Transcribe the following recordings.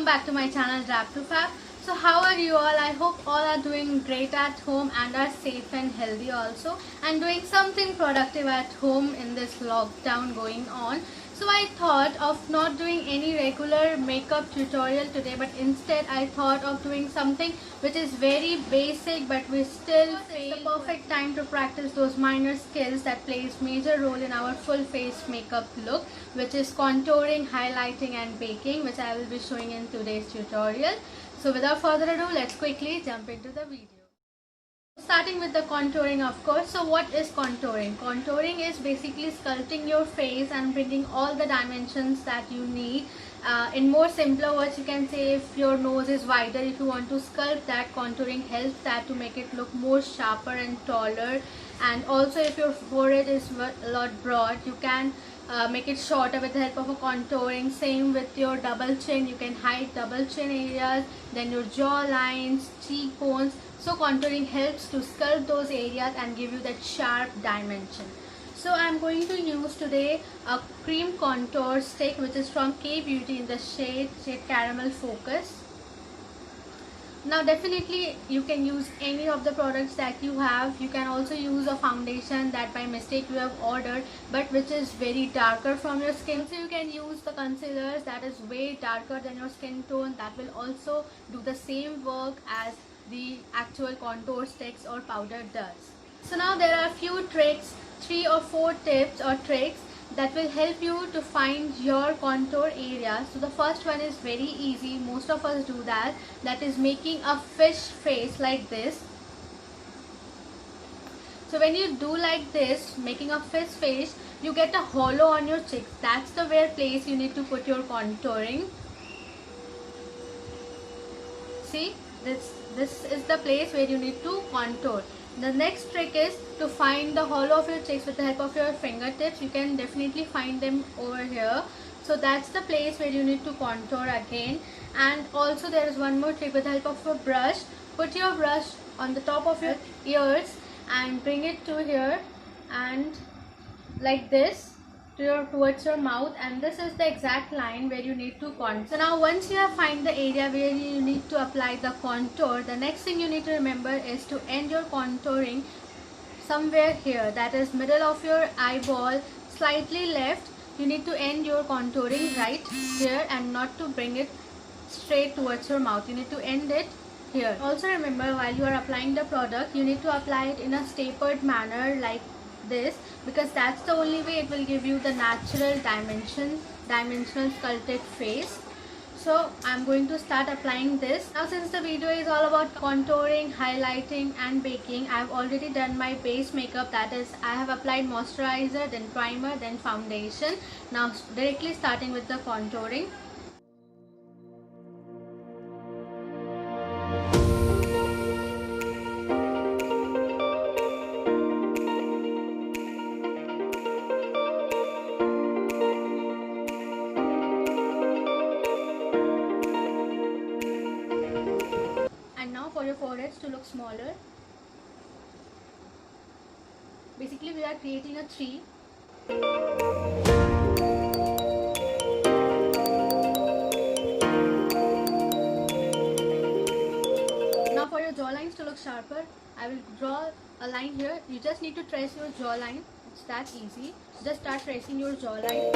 welcome back to my channel Rap2Fab. So how are you all? I hope all are doing great at home and are safe and healthy also, and doing something productive at home in this lockdown going on. So I thought of not doing any regular makeup tutorial today, but instead I thought of doing something which is very basic, but we still feel the perfect time to practice those minor skills that plays major role in our full face makeup look, which is contouring, highlighting and baking, which I will be showing in today's tutorial. So without further ado, let's quickly jump into the video. Starting with the contouring, of course. So what is contouring? Contouring is basically sculpting your face and bringing all the dimensions that you need. In more simpler words, you can say if your nose is wider, if you want to sculpt that, contouring helps that to make it look more sharper and taller. And also if your forehead is a lot broad, you can make it shorter with the help of a contouring. Same with your double chin, you can hide double chin areas, then your jaw lines, cheekbones. So contouring helps to sculpt those areas and give you that sharp dimension. So I am going to use today a cream contour stick which is from K Beauty in the shade Caramel Focus. Now definitely you can use any of the products that you have. You can also use a foundation that by mistake you have ordered but which is very darker from your skin. So you can use the concealers that is way darker than your skin tone, that will also do the same work as the actual contour sticks or powder does. So now there are few tricks, 3 or 4 tips or tricks that will help you to find your contour area. So the first one is very easy, most of us do that, that is making a fish face like this. So when you do like this, making a fish face, you get a hollow on your cheeks. That's the where place you need to put your contouring. See, this is the place where you need to contour. The next trick is to find the hollow of your cheeks with the help of your fingertips. You can definitely find them over here. So that's the place where you need to contour again. And also there is one more trick with the help of a brush. Put your brush on the top of your ears and bring it to here and like this towards your mouth, and this is the exact line where you need to contour. So now once you have find the area where you need to apply the contour, the next thing you need to remember is to end your contouring somewhere here, that is middle of your eyeball, slightly left. You need to end your contouring right here and not to bring it straight towards your mouth. You need to end it here. Also remember, while you are applying the product, you need to apply it in a tapered manner like this, because that's the only way it will give you the natural dimensional sculpted face. So I'm going to start applying this. Now since the video is all about contouring, highlighting and baking, I've already done my base makeup, that is I have applied moisturizer, then primer, then foundation. Now directly starting with the contouring. For your foreheads to look smaller, basically we are creating a tree. Now for your jawlines to look sharper, I will draw a line here. You just need to trace your jawline. It's that easy. Just start tracing your jawline.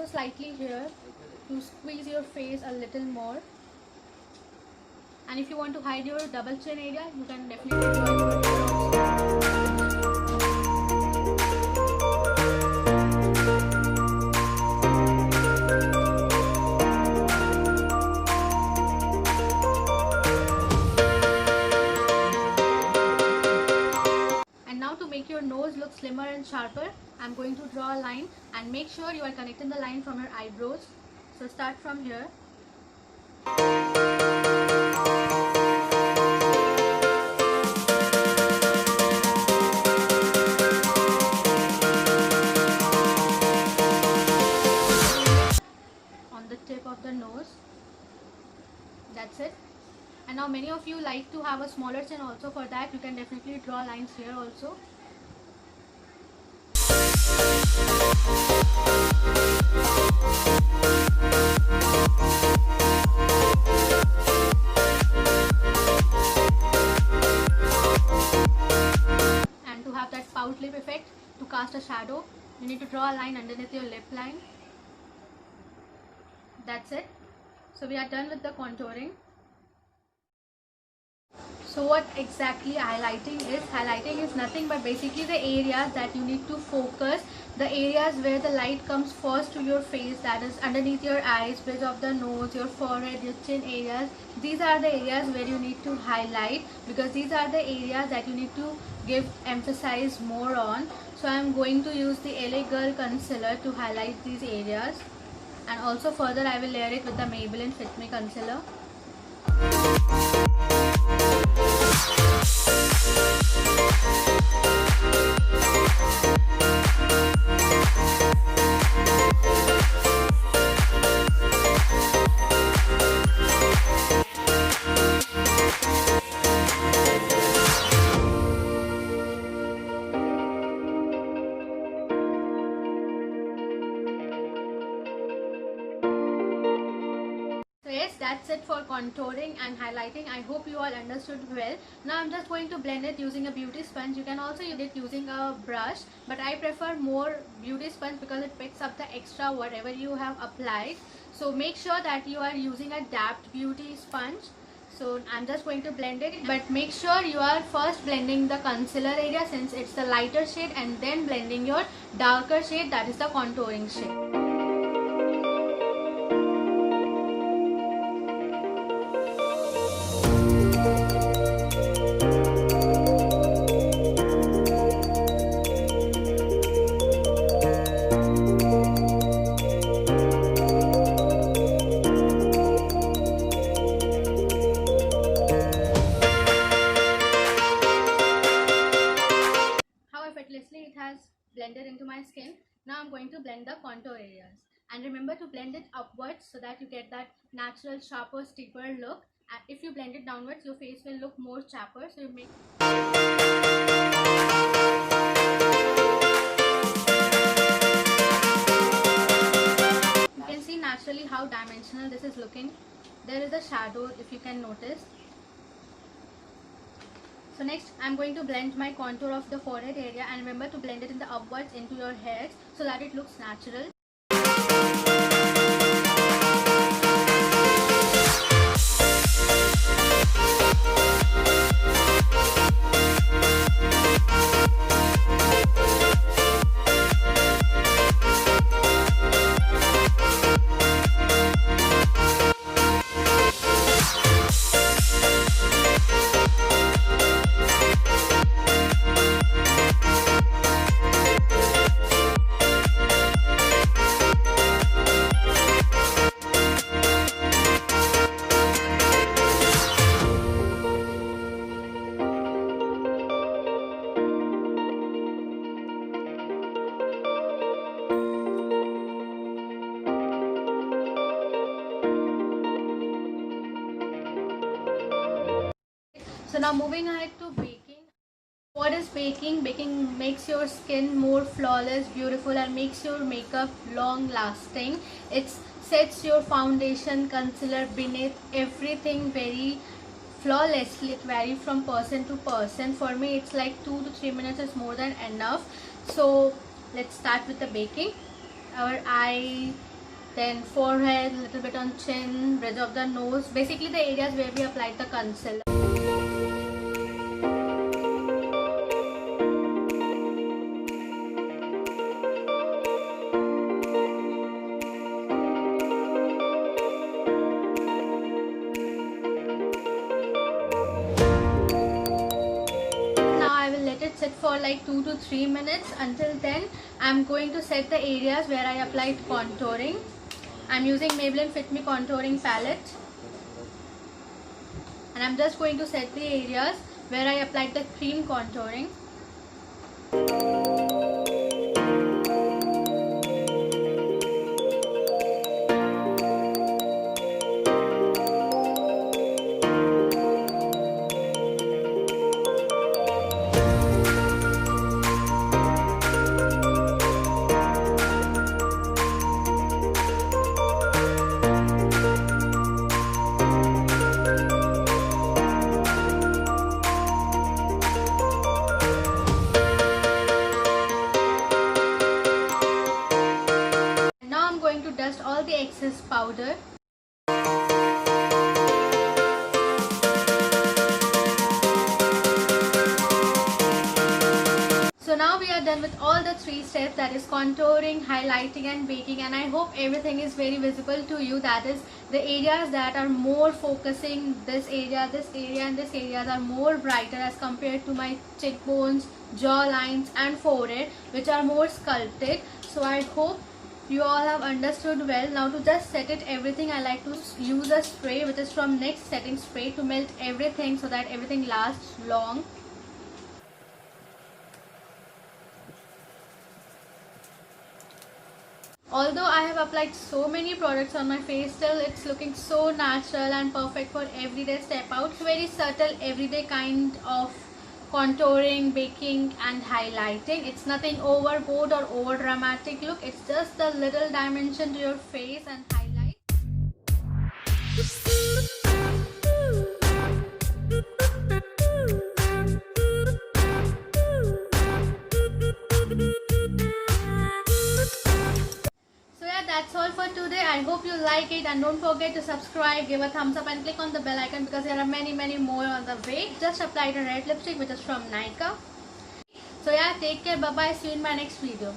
Slightly here to squeeze your face a little more. And if you want to hide your double chin area, you can definitely draw it over here also. And now to make your nose look slimmer and sharper, I'm going to draw a line, and make sure you are connecting the line from your eyebrows. So start from here. On the tip of the nose. That's it. And now many of you like to have a smaller chin also. For that you can definitely draw lines here also. And to have that pout lip effect, to cast a shadow, you need to draw a line underneath your lip line. That's it. So we are done with the contouring. So what exactly highlighting is? Highlighting is nothing but basically the areas that you need to focus, the areas where the light comes first to your face, that is underneath your eyes, bridge of the nose, your forehead, your chin areas. These are the areas where you need to highlight, because these are the areas that you need to give emphasize more on. So I am going to use the LA Girl concealer to highlight these areas, and also further I will layer it with the Maybelline Fit Me concealer. Yes, that's it for contouring and highlighting. I hope you all understood well. Now I'm just going to blend it using a beauty sponge. You can also use it using a brush, but I prefer more beauty sponge because it picks up the extra whatever you have applied. So make sure that you are using a dabbed beauty sponge. So I'm just going to blend it, but make sure you are first blending the concealer area since it's the lighter shade, and then blending your darker shade, that is the contouring shade. It has blended into my skin. Now I'm going to blend the contour areas, and remember to blend it upwards so that you get that natural sharper steeper look. And if you blend it downwards, your face will look more sharper, so you make you can see naturally how dimensional this is looking. There is a shadow, if you can notice. So next I'm going to blend my contour of the forehead area, and remember to blend it in the upwards into your hairs so that it looks natural. So now moving ahead to baking. What is baking? Baking makes your skin more flawless, beautiful, and makes your makeup long lasting. It sets your foundation, concealer beneath everything very flawlessly. It varies from person to person. For me it's like 2 to 3 minutes is more than enough. So let's start with the baking. Our eye, then forehead, little bit on chin, bridge of the nose, basically the areas where we applied the concealer. Sit for like 2 to 3 minutes. Until then I'm going to set the areas where I applied contouring. I'm using Maybelline Fit Me contouring palette, and I'm just going to set the areas where I applied the cream contouring. are done with all the 3 steps, that is contouring, highlighting and baking, and I hope everything is very visible to you. That is the areas that are more focusing, this area and this areas are more brighter as compared to my cheekbones, jaw lines and forehead, which are more sculpted. So I hope you all have understood well. Now to just set it everything, I like to use a spray which is from NYX setting spray to melt everything so that everything lasts long. Although I have applied so many products on my face, still it's looking so natural and perfect for everyday step out. Very subtle everyday kind of contouring, baking and highlighting. It's nothing overboard or over dramatic look. It's just a little dimension to your face and highlight. That's all for today. I hope you like it, and don't forget to subscribe, give a thumbs up and click on the bell icon because there are many more on the way. Just applied a red lipstick which is from Nykaa. So yeah, take care, bye bye, see you in my next video.